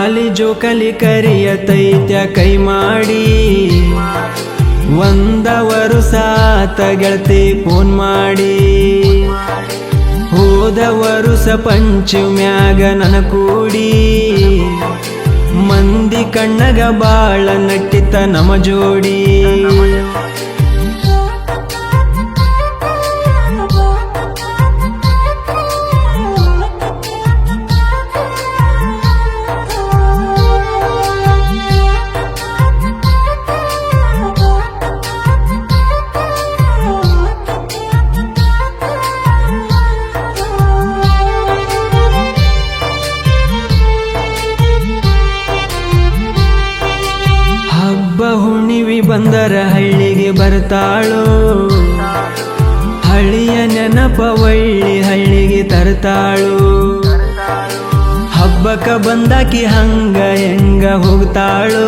ಕಾಲಿ ಜೋಕಾಲಿ ಕರಿಯತೈತ್ಯ ಕೈ ಮಾಡಿ ಒಂದ ವರುಸಾತ ಗೆಳತಿ ಫೋನ್ ಮಾಡಿ ಹೋದ ವರುಸ ಪಂಚಮ್ಯಾಗ ನನ ಕೂಡಿ ಮಂದಿ ಕಣ್ಣಗ ಬಾಳ ನಟ್ಟಿತ ನಮ ಜೋಡಿ ಹುಣ್ಣಿವಿ ಬಂದರ ಹಳ್ಳಿಗೆ ಬರ್ತಾಳೋ ಹಳ್ಳಿಯ ನೆನಪ ಒಳ್ಳಿ ಹಳ್ಳಿಗೆ ತರ್ತಾಳೋ ಹಬ್ಬಕ್ಕ ಬಂದಾಕಿ ಹಂಗ ಹೆಂಗ ಹೋಗ್ತಾಳೋ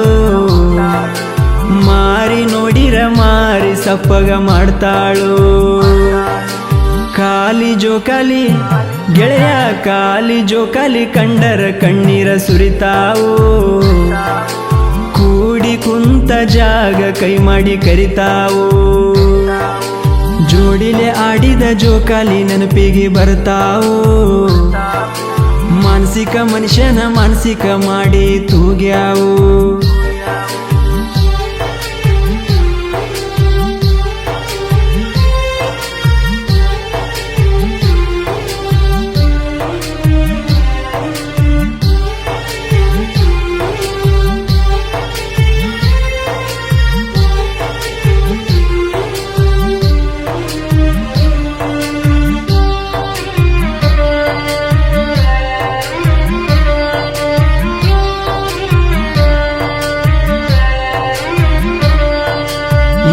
ಮಾರಿ ನೋಡಿರ ಮಾರಿ ಸಪ್ಪಗ ಮಾಡ್ತಾಳೋ ಕಾಲಿ ಜೋಕಾಲಿ ಗೆಳೆಯ ಕಾಲಿ ಜೋಕಾಲಿ ಕಂಡರ ಕಣ್ಣೀರ ಸುರಿತಾವೋ ಕೂಡಿ ಕುಂತ ಜಾಗ ಕೈ ಮಾಡಿ ಕರಿತಾವೋ ಜೋಡಿಲೆ ಆಡಿದ ಜೋಕಾಲಿ ನೆನಪಿಗೆ ಬರ್ತಾವೋ ಮಾನಸಿಕ ಮನುಷ್ಯನ ಮಾನಸಿಕ ಮಾಡಿ ತೂಗ್ಯಾವೋ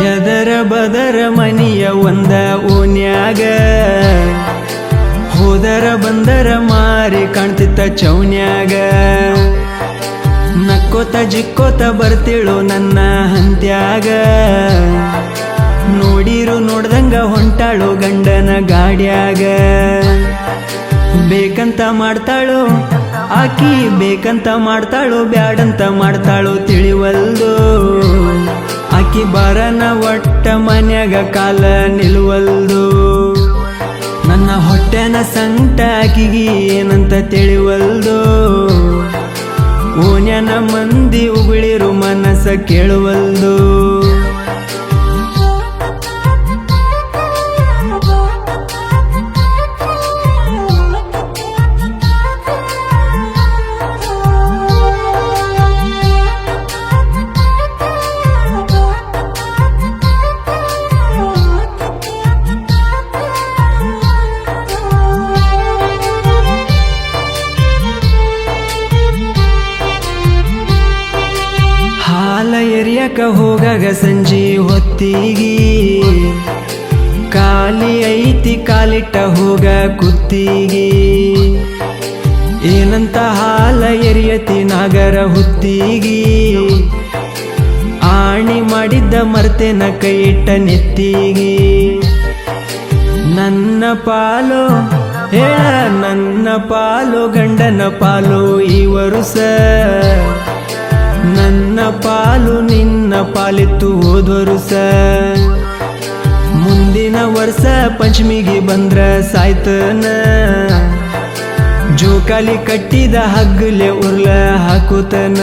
ಎದರ ಬದರ ಮನಿಯ ಒಂದ ಓನ್ಯಾಗ ಹೋದರ ಬಂದರ ಮಾರಿ ಕಾಣ್ತಿತ್ತ ಚೌನ್ಯಾಗ ನಕ್ಕೋತ ಜಿಕ್ಕೋತ ಬರ್ತಿಳು ನನ್ನ ಹಂತ್ಯಾಗ ನೋಡಿರು ನೋಡ್ದಂಗ ಹೊಂಟಾಳು ಗಂಡನ ಗಾಡ್ಯಾಗ ಬೇಕಂತ ಮಾಡ್ತಾಳು ಆಕಿ ಬೇಕಂತ ಮಾಡ್ತಾಳು ಬ್ಯಾಡಂತ ಮಾಡ್ತಾಳು ತಿಳಿವಲ್ದು ಆಕಿ ಬರನ ಒಟ್ಟ ಮನ್ಯಾಗ ಕಾಲ ನಿಲ್ವಲ್ದು ನನ್ನ ಹೊಟ್ಟೆನ ಸಂಕಟ ಆಕಿಗಿ ಏನಂತ ತಿಳಿವಲ್ದು ಓನ್ಯನ ಮಂದಿ ಉಗುಳಿರು ಮನಸ್ಸ ಕೇಳುವಲ್ದು ಹಾಲ ಎರಿಯಕ ಹೋಗಾಗ ಸಂಜಿ ಹೊತ್ತಿಗಿ ಕಾಲಿ ಐತಿ ಕಾಲಿಟ್ಟ ಹೋಗ ಕುತ್ತಿಗಿ ಏನಂತ ಹಾಲ ಎರಿಯತಿ ನಾಗರ ಹುತ್ತಿಗಿ ಆಣಿ ಮಾಡಿದ್ದ ಮರ್ತೇನ ಕೈ ಇಟ್ಟ ನೆತ್ತಿಗಿ ನನ್ನ ಪಾಲು ಹೇಳ ನನ್ನ ಪಾಲು ಗಂಡನ ಪಾಲು ಈ ವರುಸ ನನ್ನ ಪಾಲು ನಿನ್ನ ಪಾಲಿತ್ತು ಹೋದ್ವರುಸ ಮುಂದಿನ ವರ್ಷ ಪಂಚಮಿಗೆ ಬಂದ್ರ ಸಾಯ್ತನ ಜೋಕಾಲಿ ಕಟ್ಟಿದ ಹಗ್ಗಲೆ ಉರ್ಲ ಹಾಕುತನ